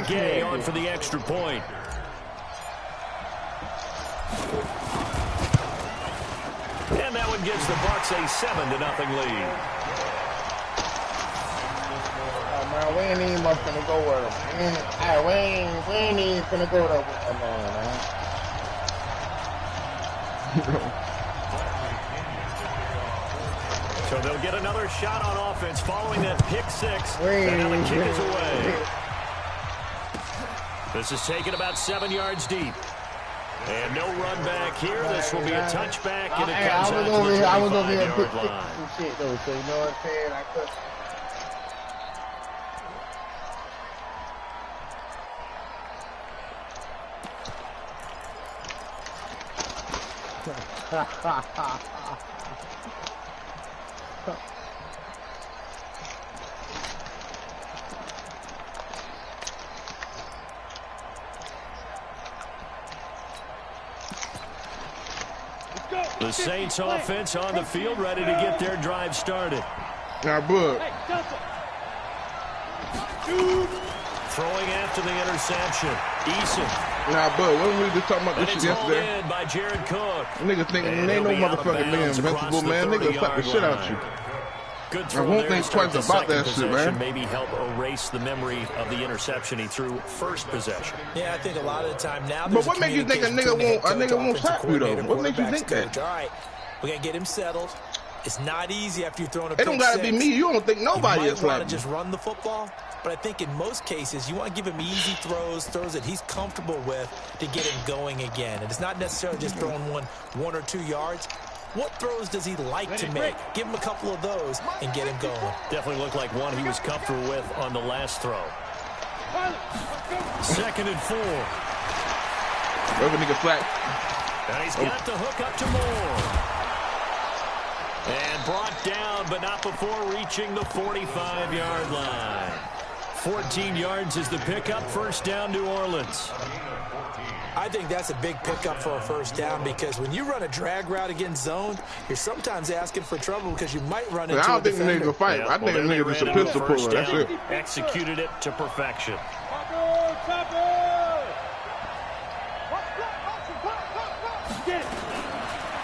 Gay on for the extra point. And that one gives the Bucks a 7-0 lead. Oh, man, we ain't even finna go with him. We ain't even finna go with him, man. So they'll get another shot on offense following that pick six. And now the kick is away. This is taken about 7 yards deep. And no run back here. This will be a touchback, and it comes out to the 25-yard line. Some shit, though, so you know what I'm saying? I could... The Saints offense on the field, ready to get their drive started. Now, Bud. Throwing after the interception. Eason. Now, Bud, when we just talking about this shit yesterday? In by Jared Cook. Niggas think ain't no motherfucking man invincible, man. Niggas slap the shit out you. Good throw. I won't think twice about that shit, man. Maybe help erase the memory of the interception he threw first possession. Yeah, I think a lot of the time now. But what makes you think a nigga won't slap you though? What makes you think that? All right, we gotta get him settled. It's not easy after you've thrown a pick. It don't gotta be me. You don't think nobody is slapping. Just run the football. But I think in most cases, you want to give him easy throws that he's comfortable with to get him going again. And it's not necessarily just throwing one or 2 yards. What throws does he like to make? Give him a couple of those and get him going. Definitely looked like one he was comfortable with on the last throw. 2nd and 4. Over nigga flat. And he's got the hook up to Moore. And brought down, but not before reaching the 45-yard line. 14 yards is the pickup. First down, New Orleans. I think that's a big pickup for a first down because when you run a drag route against zone, you're sometimes asking for trouble because you might run into I don't think the nigga fight. I think the nigga just a pistol puller. That's it. Executed it to perfection.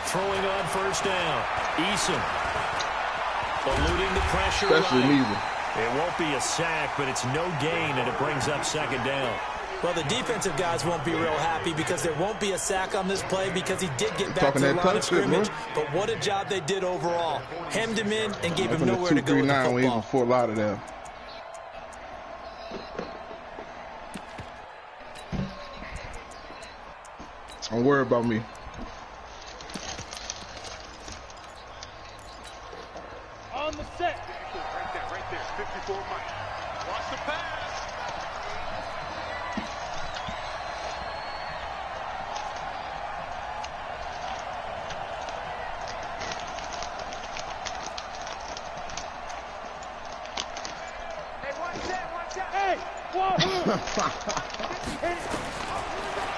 Throwing on first down. Eason. Eluding the pressure. Especially neither. It won't be a sack, but it's no gain, and it brings up 2nd down. Well, the defensive guys won't be real happy because there won't be a sack on this play because he did get back to the line of scrimmage. But what a job they did overall. Hemmed him in and gave him nowhere to go with the football. For a lot of them. Don't worry about me. On the set. Right there. 54 Mike. Watch the pass.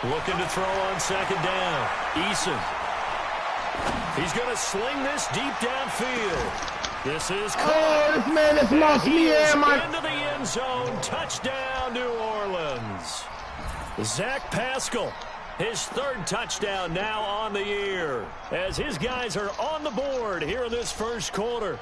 Looking to throw on 2nd down. Eason. He's going to sling this deep downfield. This is this man has lost me into the end zone. Touchdown, New Orleans. Zach Pascal, his 3rd touchdown now on the year as his guys are on the board here in this first quarter.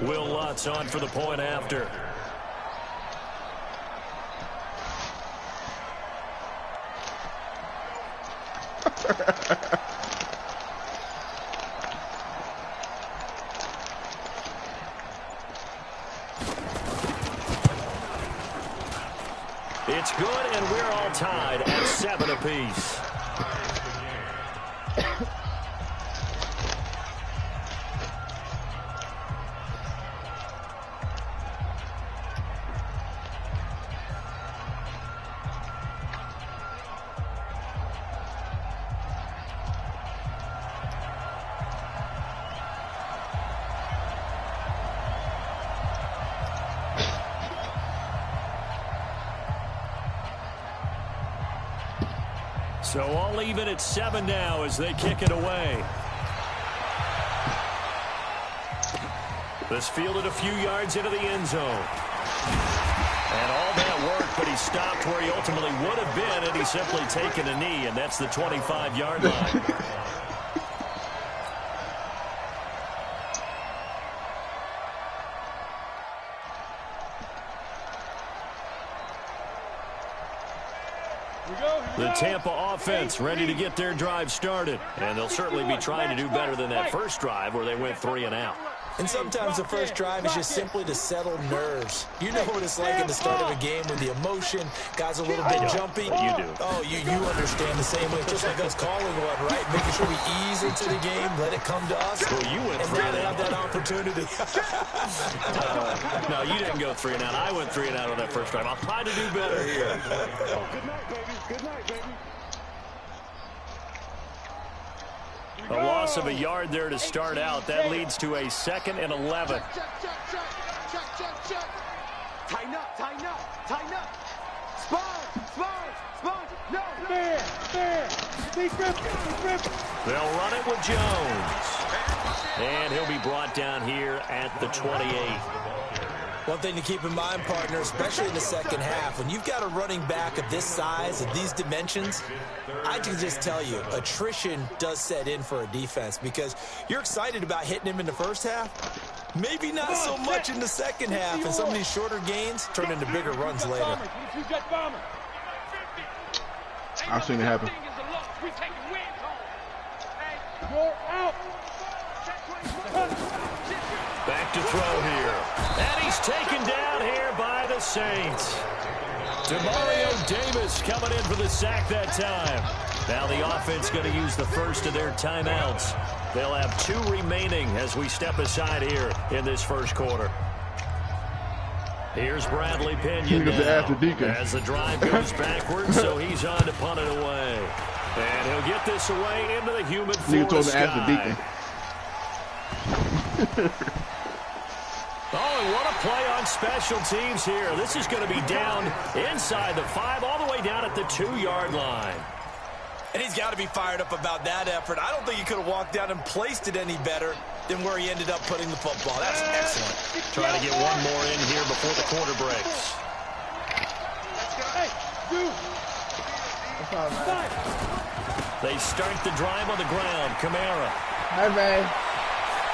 Will Lutz on for the point after. It's good, and we're all tied at 7 apiece. So all even at 7 now as they kick it away. This fielded a few yards into the end zone. And all that work, but he stopped where he ultimately would have been, and he's simply taken a knee, and that's the 25-yard line. The Tampa offense ready to get their drive started. And they'll certainly be trying to do better than that first drive where they went 3 and out. And sometimes the first drive is just simply to settle nerves. You know what it's like in the start of a game with the emotion. Guys a little bit jumpy. You do. Oh, you understand the same way. Just like us calling one, right? Making sure we ease into the game, let it come to us. Well, you went and 3 now and they out. have that opportunity. No, you didn't go 3 and out. I went 3 and out on that first drive. I'll try to do better here. Good night, baby. Good night, baby. A loss of a yard there to start out. That leads to a 2nd and 11. Check. Tighten up. Tighten up. Spawn. No. There. They'll run it with Jones. And he'll be brought down here at the 28. One thing to keep in mind, partner, especially in the second half, when you've got a running back of this size, of these dimensions, I can just tell you, attrition does set in for a defense because you're excited about hitting him in the first half. Maybe not so much in the second half, and some of these shorter gains turn into bigger runs later. I've seen it happen. Back to throw here. And he's taken down here by the Saints. Demario Davis coming in for the sack that time. Now the offense going to use the first of their timeouts. They'll have 2 remaining as we step aside here in this first quarter. Here's Bradley Pinion now as the drive goes backwards, so he's on to punt it away. And he'll get this away into the humid Florida sky. Oh, and what a play on special teams here. This is going to be down inside the 5, all the way down at the 2-yard line. And he's got to be fired up about that effort. I don't think he could have walked down and placed it any better than where he ended up putting the football. That's excellent. Trying to get one more in here before the quarter breaks. They start the drive on the ground. Kamara. Hi, babe.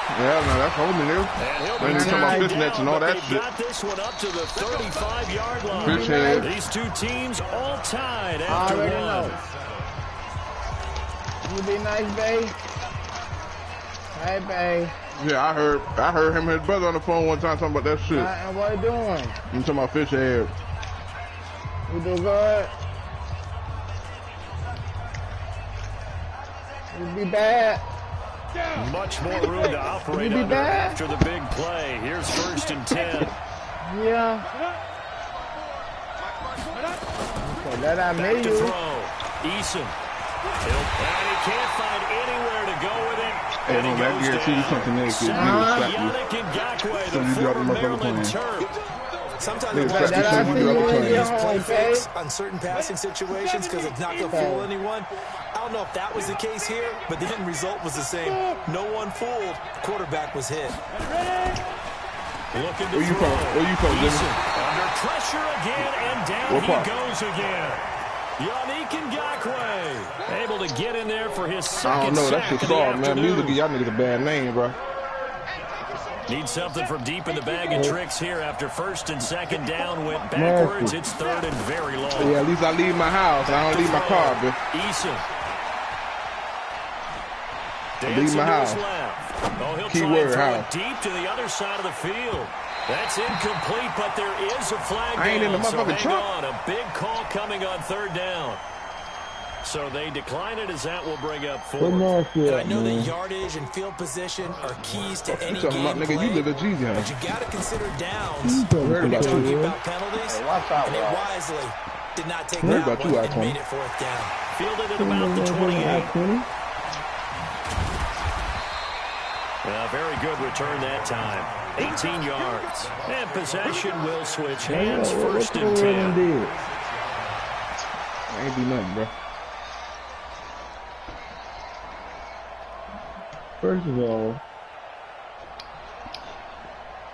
Yeah, no, that's holding there. They ain't talking about fishnets and all that shit. Got this one up to the 35-yard line. Fish head. These 2 teams all tied after one. You be nice, babe. Hey, babe. Yeah, I heard him and his brother on the phone one time talking about that shit. And what you doing? You talking about fish head. You do good? You be bad? Much more room to operate under after the big play. Here's 1st and 10. Yeah. Okay, that I made Back to you. throw. Eason. And he can't find anywhere to go with it. Hey, no, that guarantee you something else. Yannick Ngakoue, the former Maryland Terp. Sometimes it's best to use play fakes on certain passing situations because it's not going to fool anyone. I don't know if that was the case here, but the end result was the same. No one fooled. Quarterback was hit. Looking to Where you from? Jimmy? Under pressure again, and down he goes again. Yannick Ngakoue able to get in there for his second I don't know. That's sack your of the star, man. afternoon. Music, y'all niggas a bad name, bro. Need something from deep in the bag of tricks here after 1st and 2nd down went backwards. It's 3rd and very long. Yeah, at least I leave my house. I don't leave my car, bro. Eason. I leave my house. Oh, he'll Keyword, try and house. throw it deep to the other side of the field. That's incomplete, but there is a flag I ain't in the down, so motherfucking hang truck. on. A big call coming on 3rd down. So they decline it as that will bring up 4th. And I know that yardage and field position are keys to any talking game about, nigga, play, you live at Jezzy2. but you got to consider downs. Heard about Talking you, about penalties, watch out, and they bro. wisely did not take Heard that about you, one and Icon. made it 4th down. Fielded at about the 28. Very good return that time. 18 yards. And possession will switch hands. 1st and 10. Ain't do nothing, bro. First of all,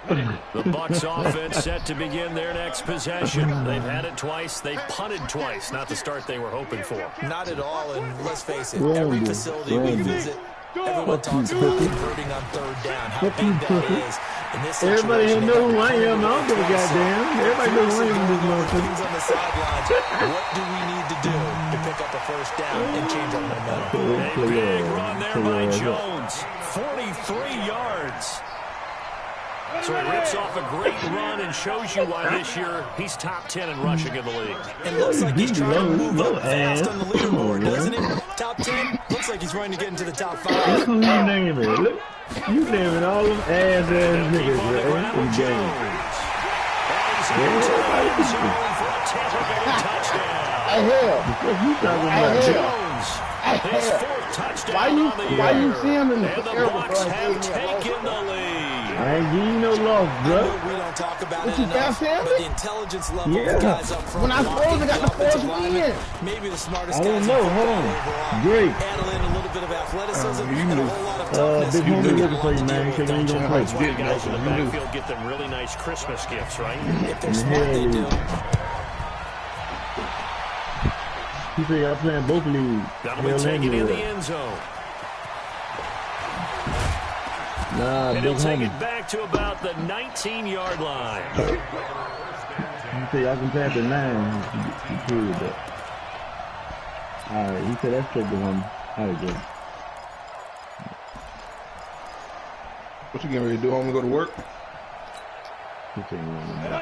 the Bucs offense set to begin their next possession. They've had it twice. They've punted twice. Not the start they were hoping for. Not at all, and let's face it, every facility we visit, everyone talks about converting on third down, how big that is. In this everybody know who I am. I don't give a goddamn. Everybody knows who I am. On the sidelines, what do we need to do to pick up a first down and change our momentum? A big run there by Jones. 43 yards. So he rips off a great run and shows you why this year he's top 10 in rushing in the league. It looks like he's trying to move up fast on the leaderboard, doesn't it? Top 10? Looks like he's running to get into the top 5. Look who you naming. Look, you naming all them ass niggas, right? In the game. I hear. You talking about Jones. His fourth touchdown on the year. Why you see him in the and the Bucs have taken the lead. I ain't give you no loss, bro. We don't talk about What it you enough, got, but the intelligence level of the guys up front. When I supposed to got the force win. Maybe the smartest I don't guys know. in Hold football on. overall. Great. Handling a little bit of athleticism and a whole lot of toughness. Big homie looking for you, man. Because you ain't gonna play. That's why the guys in the backfield get them really nice Christmas gifts, right? If they're smart, they do. He said y'all playing both leagues. Donovan taking in the end zone. Nah, And big he'll take homie. it back to about the 19-yard line. He said y'all can pass the 9. He proved that. Alright, he said that's straight to him. Alright, good. What you getting ready to do? Home and go to work?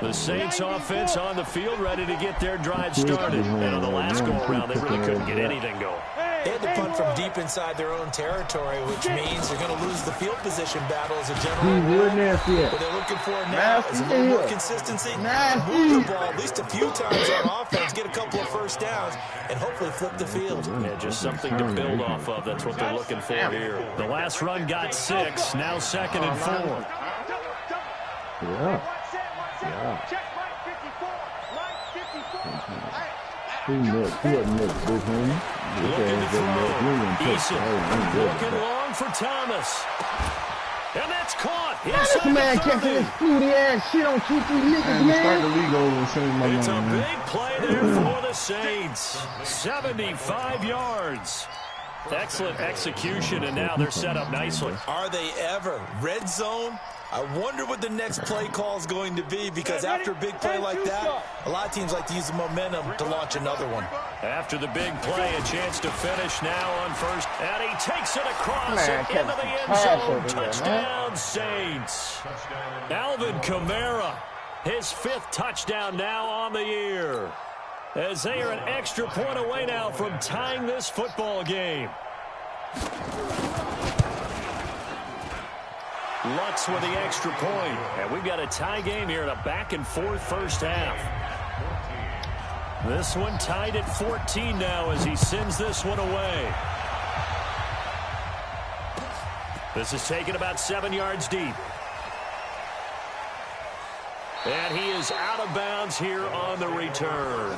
The Saints offense on the field ready to get their drive started. And on the last go-around, they really couldn't get anything going. They had to punt from deep inside their own territory, which means they're going to lose the field position battle as a general rule. What they're looking for now is a little more consistency. Move the ball at least a few times on offense, get a couple of first downs, and hopefully flip the field. Yeah, just something to build off of. That's what they're looking for here. The last run got 6. Now 2nd and 4. Yeah. Check line 54. Line 54. Big homie. Looking to throw. Eason looking long for Thomas. And that's caught. This man catching this fruity ass shit on 2-3 niggas, And start the man. league over and send my It's a money, man. big play there for the Saints. 75 yards. Excellent execution, and now they're set up nicely. Are they ever? Red zone? I wonder what the next play call is going to be, because after a big play like that, a lot of teams like to use the momentum to launch another one. After the big play, a chance to finish now on first. And he takes it across Man, and into the end pass zone. over there, Touchdown, Saints. Alvin Kamara, his 5th touchdown now on the year. As they are an extra point away now from tying this football game. Lutz with the extra point. And we've got a tie game here in a back-and-forth first half. This one tied at 14 now as he sends this one away. This is taken about 7 yards deep. And he is out of bounds here on the return.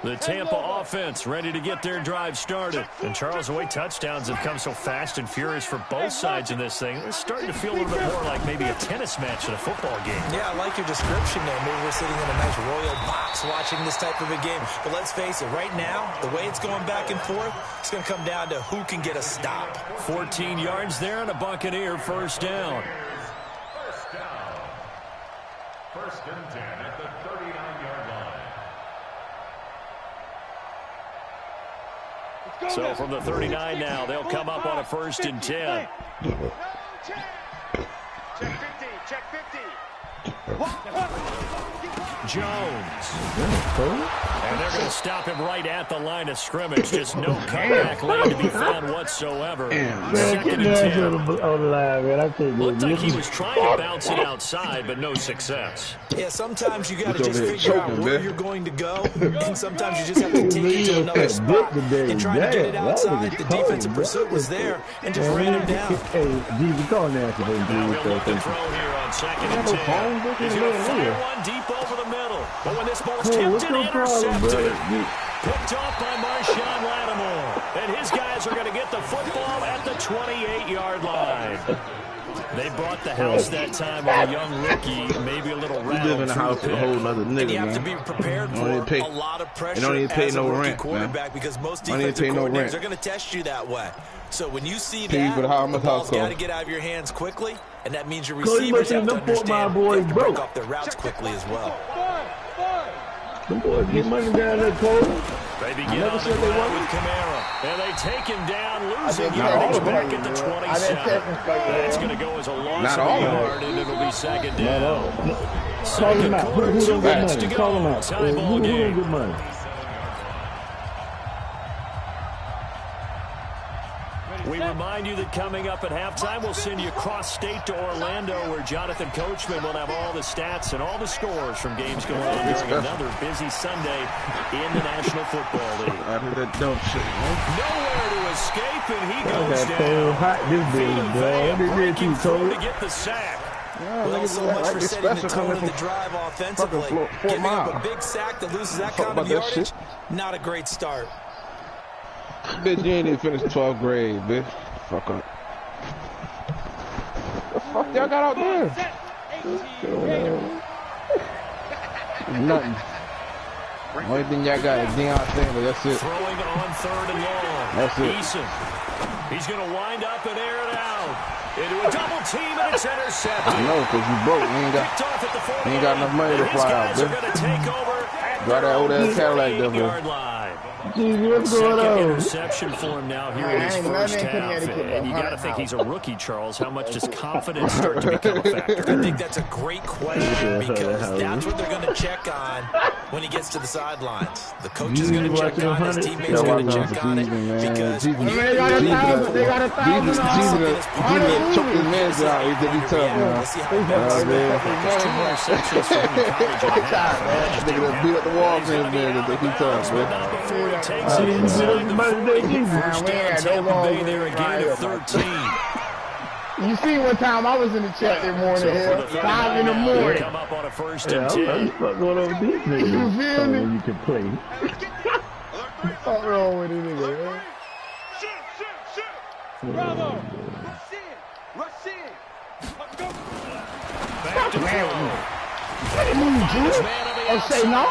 The Tampa offense ready to get their drive started. And Charles, the way touchdowns have come so fast and furious for both sides in this thing, it's starting to feel a little bit more like maybe a tennis match than a football game. Yeah, I like your description there. Maybe we're sitting in a nice royal box watching this type of a game. But let's face it, right now, the way it's going back and forth, it's going to come down to who can get a stop. 14 yards there and a Buccaneer first down. First and 10 at the 39-yard line. So from the 39 now, they'll come up on a 1st and 10. Check 50. Check 50. Jones. And they're going to stop him right at the line of scrimmage. Just no comeback lane to be found whatsoever. Man, 2nd and 10. on the line, man. I can't Looked like he was trying to bounce it outside, but no success. Yeah, sometimes you got to Look just over here figure out choking, where man. you're going to go, and sometimes you just have to take it to another spot. And trying to get it outside, the defensive pursuit was there, and just ran him down. Hey, Jesus, call nasty. Now he'll look to throw here on second and 10. He's going to fire one deep over the middle. But when this ball's tipped and intercepted, picked off by Marshawn Lattimore. And his guys are going to get the football at the 28-yard line. They brought the house that time on a young rookie, maybe a little rattled. You live in the house with a whole nother nigga, man. You have to be prepared for a lot of pressure. You don't even pay no rent, quarterback, because most defensive coordinators are going to test you that way. So when you see that, the ball's got to get out of your hands quickly, and that means your receivers have to understand they have to break off their routes quickly as well. Them boys get money down there, Cole. They begin on the ground with Kamara. And they take him down, losing yardage back at the 27. That's going to go as a loss of a yard, and it'll be second down. Second quarter, 2 minutes to go. Tie ball game. We remind you that coming up at halftime, we'll send you cross-state to Orlando, where Jonathan Coachman will have all the stats and all the scores from games going on during another busy Sunday in the National Football League. Nowhere to escape, and he goes down. Breaking through to get the sack. Well, so much for setting the tone of the drive offensively. Giving up a big sack that loses that kind of yardage, not a great start. Bitch, you ain't even finished 12th grade, bitch. Fuck up. The fuck y'all got out there? Nothing. Only thing y'all got is Deion Sanders. That's it. Throwing on 3rd and long. That's it. Eason. He's going to wind up and air it out. Into a double team, and it's intercepted. I know, because you broke. You ain't got enough money to fly out, bitch. Got that old ass Cadillac, though. What's going Second on? interception for him now here in his first half. And you got to think he's a rookie, Charles. How much does confidence start to become a factor? I think that's a great question, because that's what they're going to check on when he gets to the sidelines. The coach is going to check on it. His teammates are going to check on it, because they got a thousand. Jesus choked his man's out. He said he tough, man. We'll see how it goes. There's 2 more interceptions for him in college and a half. Nigga that beat up the wall for his man and think he tough, man. Before he takes it inside the 40. First down, Tampa Bay there, a gain of 13. You see, one time I was in the chat that morning, 5 in the morning. Come up on a 1st and 10. What's going on with these niggas? You feel me? You can play. What's wrong with this nigga, man? Bravo! Rush in! Back to throw. Oh, say no?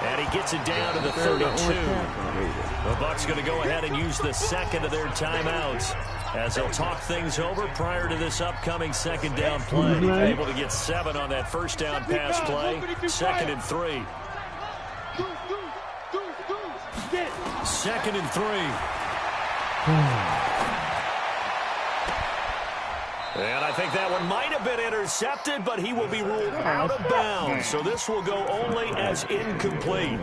And he gets it down to the 32. The Bucs going to go ahead and use the second of their timeouts as they'll talk things over prior to this upcoming second down play. Able to get 7 on that first down pass play. 2nd and 3. 2nd and 3. And I think that one might have been intercepted, but he will be ruled out of bounds. So this will go only as incomplete.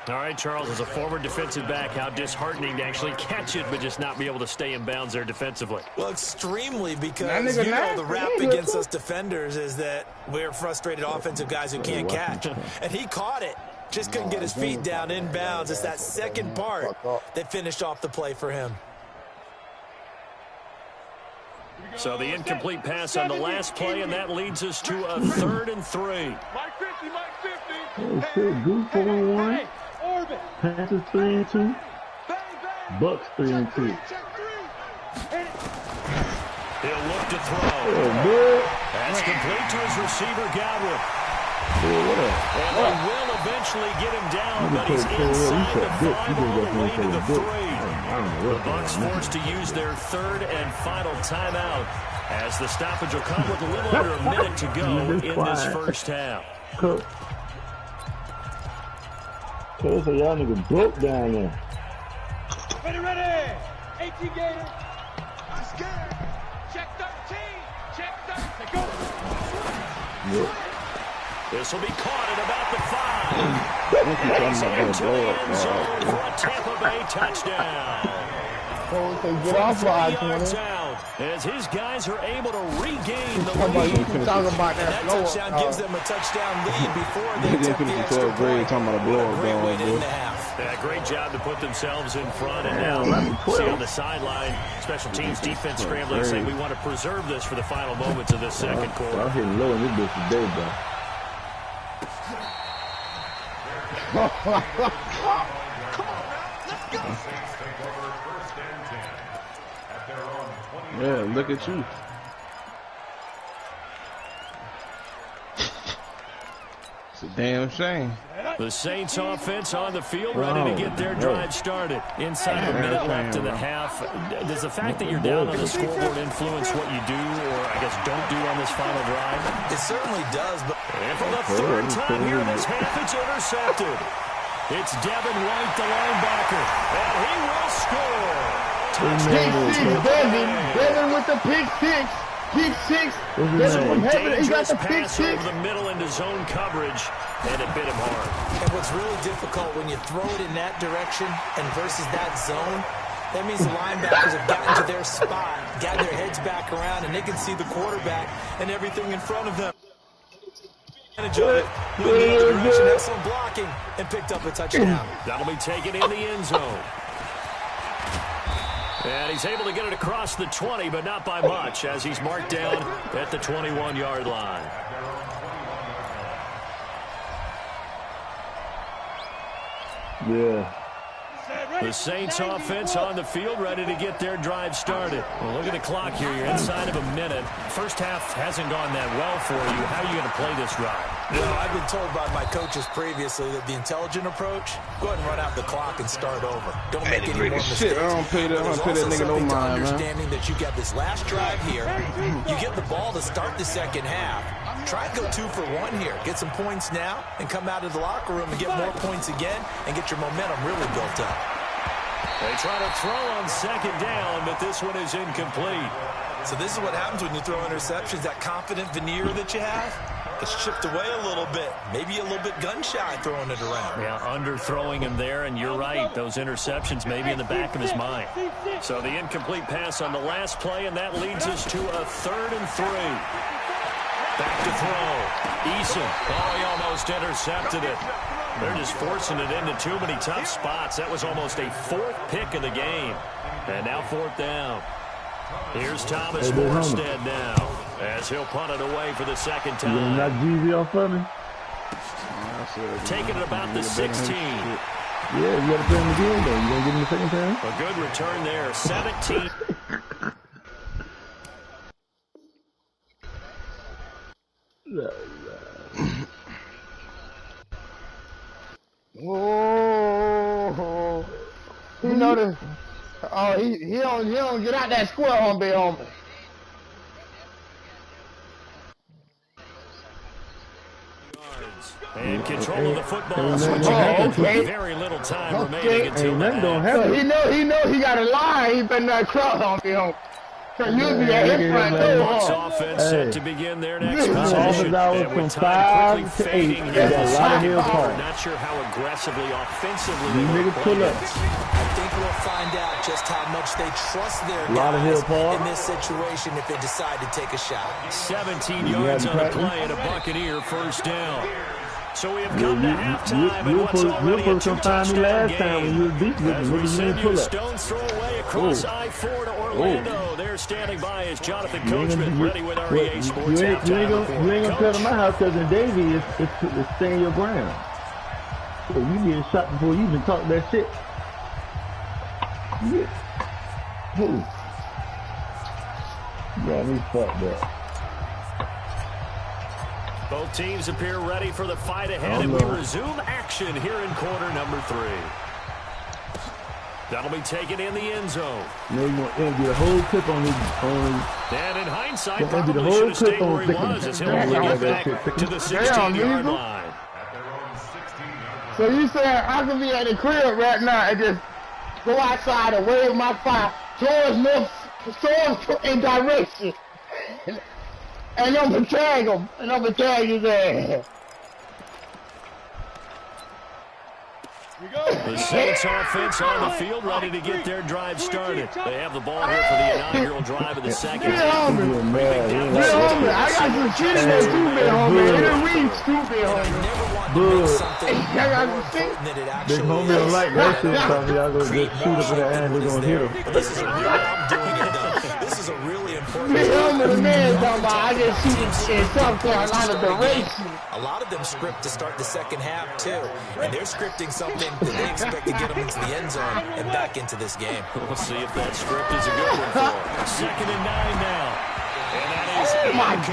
All right, Charles, as a former defensive back, how disheartening to actually catch it, but just not be able to stay in bounds there defensively. Well, extremely, because, you know, the rap against us defenders is that we're frustrated offensive guys who can't catch. And he caught it. Just couldn't get his feet down in bounds. It's that second part that finished off the play for him. So the incomplete pass on the last play, and that leads us to a 3rd and 3. Mike 50, Mike 50. Oh, shit. Goose 4-1. Orbit. Panthers 3-2. Bucks 3-2. He'll look to throw. That's complete to his receiver, Godwin. And they will eventually get him down, but he's inside the 5 all the way to the 3. The Bucs forced to use their 3rd and final timeout as the stoppage will come with a little under a minute to go in this first half. Cole, so y'all niggas broke down there. Ready. 18 Gator. I'm scared. Check 13. Check 13. Go. Yeah. This will be caught at about the 5. He's into the end zone for a Tampa Bay touchdown. Get off by 20. As his guys are able to regain the You lead. can talk about that blow touchdown gives them a touchdown lead before they took the extra talking about a blow up, great way to end bro. the half. Yeah, great job to put themselves in front, and now see on the sideline, special teams defense scrambling, saying we want to preserve this for the final moments of this second quarter. I'm hitting low in this bitch today, bro. Yeah, look at you. It's a damn shame. The Saints offense on the field, ready to get their drive started. Inside a minute left in the half. Does the fact that you're down on the scoreboard influence what you do, or I guess don't do on this final drive? It certainly does. But and for the third time here in this half, it's intercepted. It's Devin White, the linebacker, and he will score. Devin with the pick six. Pick six. Devin from heaven. He got the pick six. Over the middle into zone coverage, and it bit him hard. And what's really difficult when you throw it in that direction and versus that zone, that means the linebackers have gotten to their spot, got their heads back around, and they can see the quarterback and everything in front of them. Advantage of it. Moving in the other direction, excellent blocking, and picked up a touchdown. That'll be taken in the end zone. And he's able to get it across the 20, but not by much, as he's marked down at the 21-yard line. Yeah. The Saints offense on the field, ready to get their drive started. Well, look at the clock here. You're inside of a minute. First half hasn't gone that well for you. How are you going to play this drive? Well, I've been told by my coaches previously that the intelligent approach, go ahead and run out the clock and start over. Don't make any more mistakes. I don't pay that nigga no mind, man. Understanding that you got this last drive here. You get the ball to start the second half. Try and go 2 for 1 here. Get some points now and come out of the locker room and get more points again and get your momentum really built up. They try to throw on second down, but this one is incomplete. So this is what happens when you throw interceptions. That confident veneer that you have, it's chipped away a little bit. Maybe a little bit gun-shy throwing it around. Yeah, underthrowing him there, and you're right. Those interceptions may be in the back of his mind. So the incomplete pass on the last play, and that leads us to a 3rd and 3. Back to throw. Eason. Oh, he almost intercepted it. They're just forcing it into too many tough spots. That was almost a 4th pick of the game. And now 4th down. Here's Thomas Morstead now, as he'll punt it away for the second time. You gonna knock Jezzy off of me? Taking it about the 16. Yeah, you gotta play him again, though. You gonna give him the second time? A good return there. 17. Oh, you know the. Oh, he don't get out that square on me. And control of the football, switching hands with very little time remaining until the half. He know he got a line. He better not cross on me. Offense set to begin their next possession. And with time quickly fading here, not sure how aggressively, offensively they will play it. I think we'll find out just how much they trust their guys in this situation if they decide to take a shot. 17 yards on the play and a Buccaneer first down. So we have come to halftime, and what's already a 2-touchdown game. As we send you a stone's throw away across I-4 to Orlando. They're standing by as Jonathan Coachman ready with our EA Sports halftime report. You ain't gonna come to my house because in Davy it's staying your ground. So you getting shot before you even talk that shit. Yeah. Who? Yeah, me fucked up. Both teams appear ready for the fight ahead, and we resume action here in quarter number 3. That'll be taken in the end zone. No, you want to get a whole clip on his. And in hindsight, probably should have stayed where he was, as he'll get back to the 16-yard line. So you saying I could be at the crib right now and just go outside and wave my fire towards in direction. And I'm gonna tag him. And I'm gonna tag his ass. The Saints offense on the field, ready to get their drive started. They have the ball here for the inaugural drive of the second half. I got some shit in there too, big homie. It didn't read stupid, homie. Big homie don't like that shit, so y'all gonna just shoot up in the air and they're gonna hit him. This is a real, I'm doing it though. This is a really important. Big homie, the man talking about I just shoot in South Carolina direction. A lot of them script to start the second half too, and they're scripting something that they expect to get them into the end zone and back into this game. We'll see if that script is a good one for them. 2nd and 9 now. And that is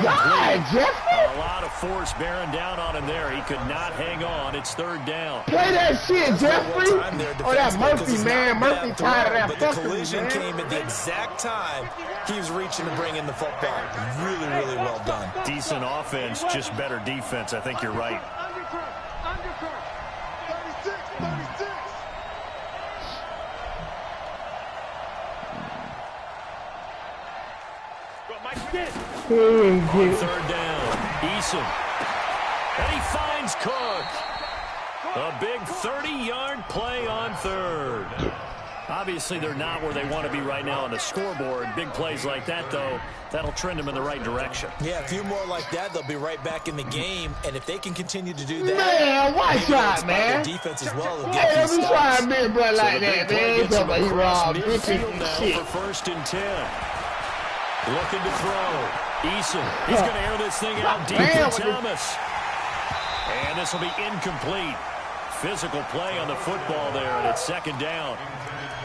God, Jeffrey! a lot of force bearing down on him there. He could not hang on. It's 3rd down. Play that shit, Jeffrey! Oh, that Murphy, man. Murphy tired of that but fucking, the collision man. came at the exact time he was reaching to bring in the football. Really, really well done. Decent offense, just better defense. I think you're right. On 3rd down, Eason. And he finds Cook. A big 30-yard play on 3rd. Obviously, they're not where they want to be right now on the scoreboard. Big plays like that, though, that'll trend them in the right direction. Yeah, a few more like that, they'll be right back in the game. And if they can continue to do that, Man, why shot, man? their defense as well. Yeah, we try to be bro like that, man. He's talking about he robbed midfield now shit. for 1st and 10. Looking to throw. Eason, he's going to air this thing out deep to Thomas. And this will be incomplete. Physical play on the football there, and it's 2nd down.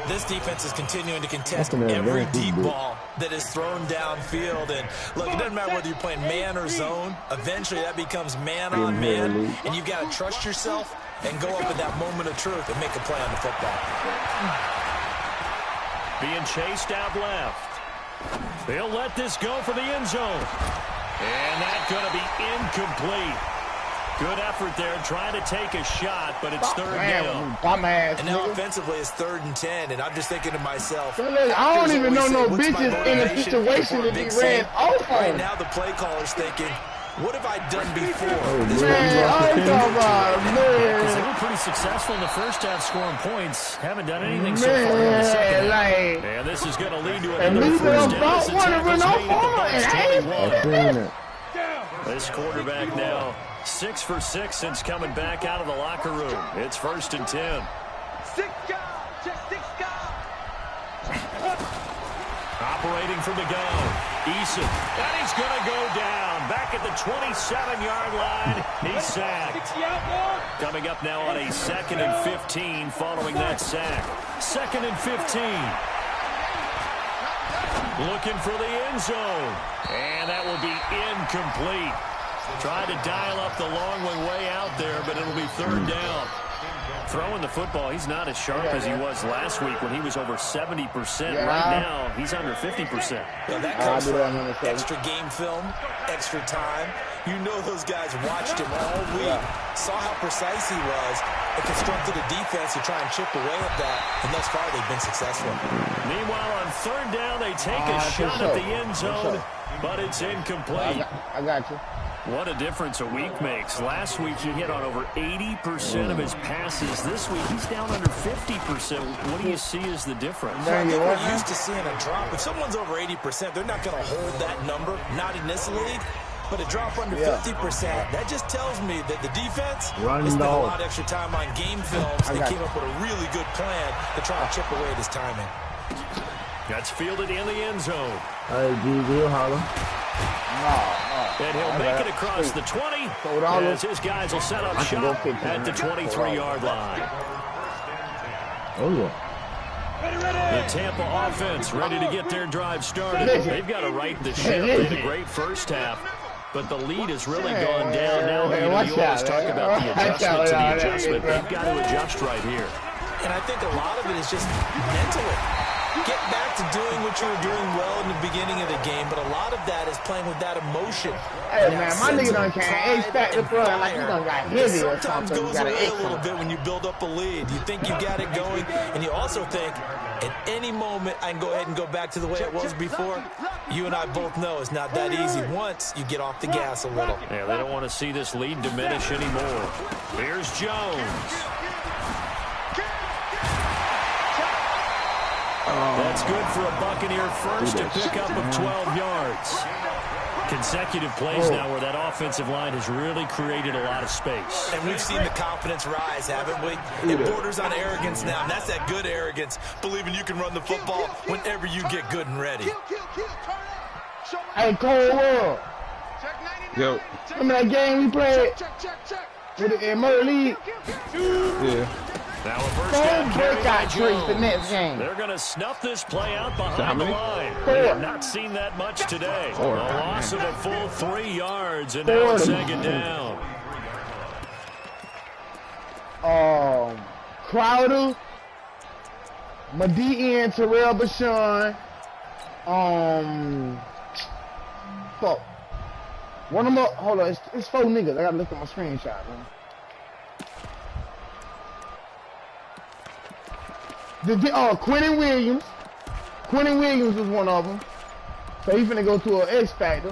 This defense is continuing to contest every deep ball that is thrown downfield. And look, it doesn't matter whether you're playing man or zone. Eventually, that becomes man on man, and you've got to trust yourself and go up at that moment of truth and make a play on the football. Being chased out left. They'll let this go for the end zone. And that's going to be incomplete. Good effort there, trying to take a shot, but it's 3rd down. Dumbass, and now offensively, it's 3rd and 10, and I'm just thinking to myself, I don't even know no bitches in a situation to be ran off. Right now, the play caller's thinking, what have I done before? Because they were pretty successful in the first half scoring points. Haven't done anything so far in the second half. And this is going to lead to another first down. This quarterback now 6 for 6 since coming back out of the locker room. It's 1st and 10. Operating from the gun, Eason, and he's going to go down. Back at the 27-yard line, he's sacked. Coming up now on a 2nd and 15 following that sack. 2nd and 15. Looking for the end zone, and that will be incomplete. Tried to dial up the long one way out there, but it'll be 3rd down. Throwing the football, he's not as sharp as he was last week when he was over 70%. Right now, he's under 50%. Well, that comes from extra game film, extra time. You know those guys watched him all week, saw how precise he was, and constructed a defense to try and chip away at that, and thus far they've been successful. Meanwhile, on 3rd down, they take a shot at the end zone, but it's incomplete. I got you. What a difference a week makes. Last week, he hit on over 80% of his passes. This week, he's down under 50%. What do you see as the difference? Well, I think we're used to seeing a drop. If someone's over 80%, they're not going to hold that number, not in this league. But a drop under 50%, that just tells me that the defense has spent a lot of extra time on game films. They came up with a really good plan to try and chip away at his timing. That's fielded in the end zone. Hey, G, holler. And he'll make it across the 20 as his guys will set up shop at the 23-yard line. Oh, yeah. The Tampa offense ready to get their drive started. They've got to right the ship. They had a great first half, but the lead has really gone down now. You always talk about the adjustment to the adjustment. They've got to adjust right here. And I think a lot of it is just mentally. Get back to doing what you were doing well in the beginning of the game, but a lot of that is playing with that emotion. Hey, man, my nigga done can't expect the throw like he done got heavy or sometimes something. Goes away a little bit when you build up a lead. You think you got it going, and you also think, at any moment, I can go ahead and go back to the way it was before. You and I both know it's not that easy once you get off the gas a little. Yeah, they don't want to see this lead diminish anymore. Here's Jones. That's good for a Buccaneer first to pick up of 12 yards. Consecutive plays now where that offensive line has really created a lot of space. And we've seen the confidence rise, haven't we? It borders on arrogance now, and that's that good arrogance, believing you can run the football whenever you get good and ready. Hey, Cole World. Yo. Remember that game we played in Murray League? Yeah. Now a first down carry by Jones. The next game. They're going to snuff this play out behind the line. Four. They have not seen that much today. A loss of a full 3 yards, and now a second down. Crowder, Madi and Terrell Bashan. Fuck. One of them, hold on, it's 4 niggas. I gotta look at my screenshot, man. Quentin Williams. Quentin Williams was one of them. So he's finna go to an X Factor.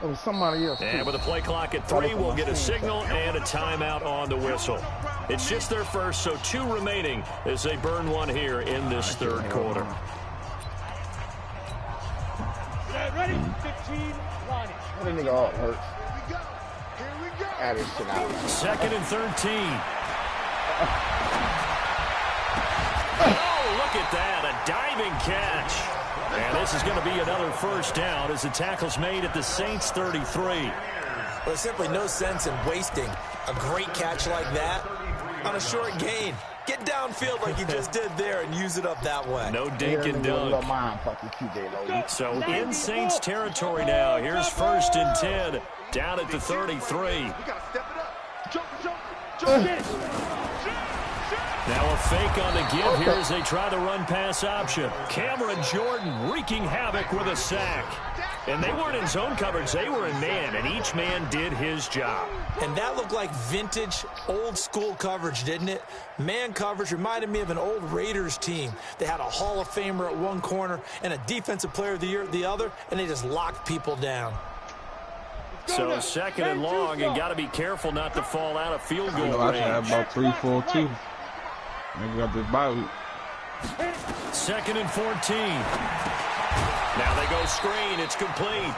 It was somebody else. And with a play clock at 3, we'll get a signal and a timeout on the whistle. It's just their first, so 2 remaining as they burn one here in this third quarter. Ready? 15, line. That nigga all hurts. Here we go. Add this shit out. 2nd and 13. Oh, look at that, a diving catch. And this is going to be another first down as the tackle's made at the Saints 33. Well, there's simply no sense in wasting a great catch like that on a short gain. Get downfield like you just did there and use it up that way. No dink and dunk. So in Saints territory now. Here's 1st and 10 down at the 33. We gotta step it up. Jump. Now a fake on the give here as they try the run-pass option. Cameron Jordan wreaking havoc with a sack. And they weren't in zone coverage, they were in man, and each man did his job. And that looked like vintage, old-school coverage, didn't it? Man coverage reminded me of an old Raiders team. They had a Hall of Famer at one corner and a Defensive Player of the Year at the other, and they just locked people down. So 2nd and long, and got to be careful not to fall out of field goal I range. should have about 3-4-2. Maybe got this bye week. 2nd and 14. Now they go screen. It's complete.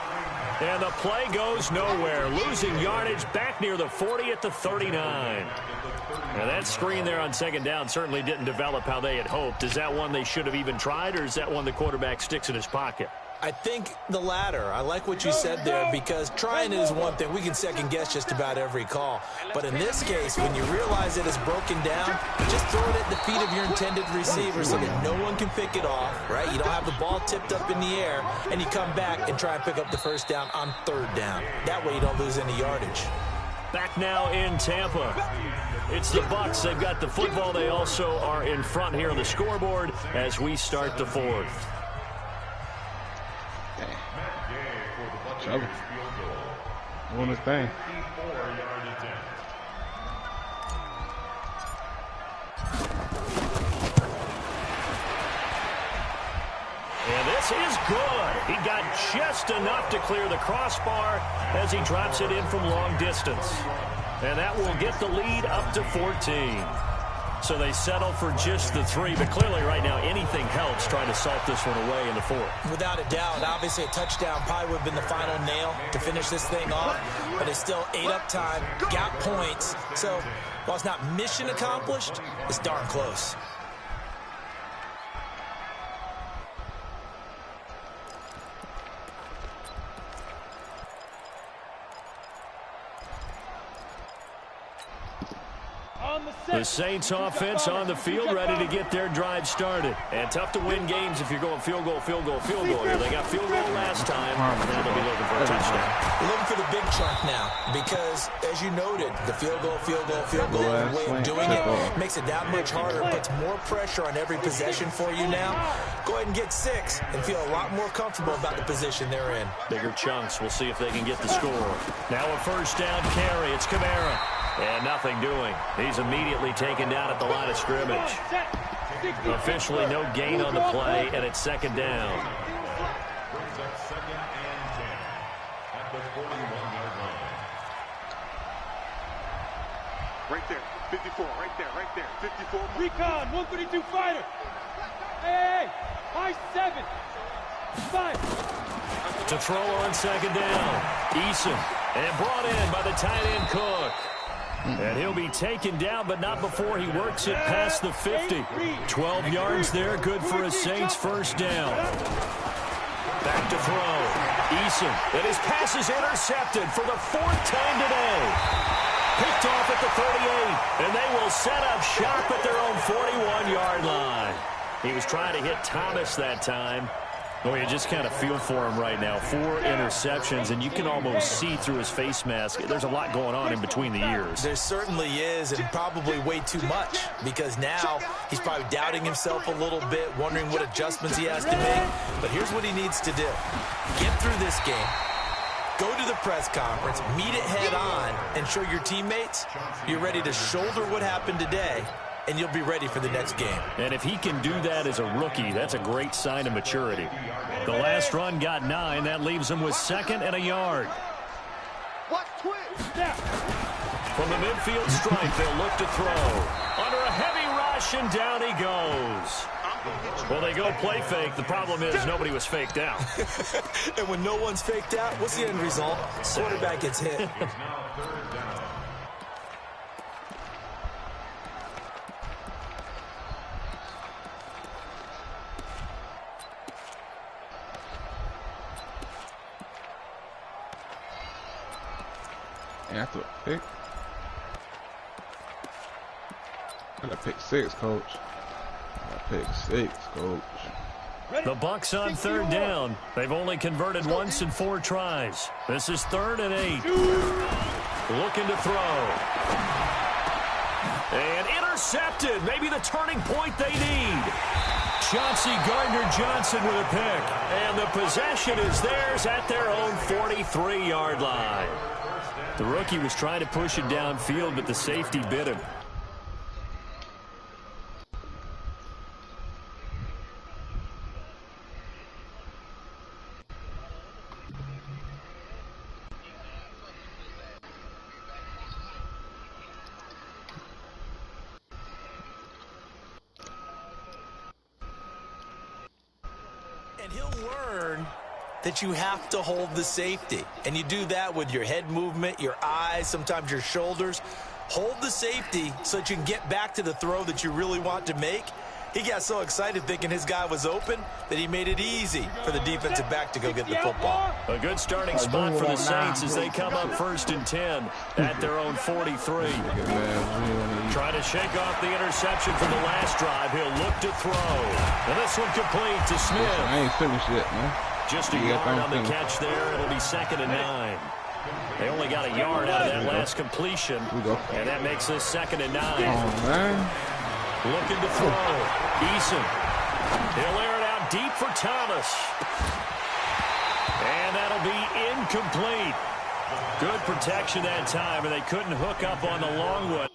And the play goes nowhere. Losing yardage back near the 40 at the 39. Now that screen there on 2nd down certainly didn't develop how they had hoped. Is that one they should have even tried, or is that one the quarterback sticks in his pocket? I think the latter. I like what you said there, because trying is one thing. We can second guess just about every call. But in this case, when you realize it is broken down, just throw it at the feet of your intended receiver so that no one can pick it off, right? You don't have the ball tipped up in the air, and you come back and try and pick up the first down on 3rd down. That way you don't lose any yardage. Back now in Tampa. It's the Bucs. They've got the football. They also are in front here on the scoreboard as we start the 4th. Trouble. Doing his thing. And this is good. He got just enough to clear the crossbar as he drops it in from long distance. And that will get the lead up to 14. So they settle for just the 3, but clearly right now anything helps trying to salt this one away in the 4th. Without a doubt, obviously a touchdown probably would have been the final nail to finish this thing off, but it's still ate up time, got points. So while it's not mission accomplished, it's darn close. The Saints offense on the field, ready to get their drive started. And tough to win games if you're going field goal, field goal, field goal here. They got field goal last time. Now they'll be looking for a touchdown. We're looking for the big chunk now because, as you noted, the field goal, way of doing it makes it that much harder. It puts more pressure on every possession for you now. Go ahead and get 6 and feel a lot more comfortable about the position they're in. Bigger chunks. We'll see if they can get the score. Now a first down carry. It's Kamara. And nothing doing. He's immediately taken down at the line of scrimmage. Officially no gain on the play, and it's 2nd down. Brings up 2nd and 10 at the 41-yard line. Right there. 54, right there, 54. Recon, 132 fighter. Hey, high 7. 5. To throw on second down. Eason, and brought in by the tight end Cook. And he'll be taken down, but not before he works it past the 50. 12 yards there, good for a Saints first down. Back to throw. Eason, and his pass is intercepted for the 4th time today. Picked off at the 38, and they will set up shop at their own 41-yard line. He was trying to hit Thomas that time. Well, you just kind of feel for him right now. 4 interceptions, and you can almost see through his face mask. There's a lot going on in between the ears. There certainly is, and probably way too much, because now he's probably doubting himself a little bit, wondering what adjustments he has to make. But here's what he needs to do. Get through this game. Go to the press conference, meet it head on, and show your teammates you're ready to shoulder what happened today, and you'll be ready for the next game. And if he can do that as a rookie, that's a great sign of maturity. The last run got 9. That leaves him with 2nd and a yard. From the midfield stripe, they'll look to throw. Under a heavy rush, and down he goes. Well, they go play fake. The problem is nobody was faked out. And when no one's faked out, what's the end result? Quarterback gets hit. After a pick. I got pick 6, coach. Pick 6, coach. The Bucs on 3rd down. They've only converted once in 4 tries. This is 3rd and 8. Looking to throw. And intercepted. Maybe the turning point they need. Chauncey Gardner-Johnson with a pick. And the possession is theirs at their own 43-yard line. The rookie was trying to push it downfield, but the safety bit him. And he'll learn that you have to hold the safety. And you do that with your head movement, your eyes, sometimes your shoulders. Hold the safety so that you can get back to the throw that you really want to make. He got so excited thinking his guy was open that he made it easy for the defensive back to go get the football. A good starting spot for the Saints as they come up 1st and 10 at their own 43. Trying to shake off the interception from the last drive. He'll look to throw. And this one complete to Smith. I ain't finished yet, man. Just a yard on the catch there. It'll be 2nd and 9. They only got a yard out of that last completion. And that makes this 2nd and 9. Oh, man. Looking to throw. Eason. He'll air it out deep for Thomas. And that'll be incomplete. Good protection that time, and they couldn't hook up on the long one.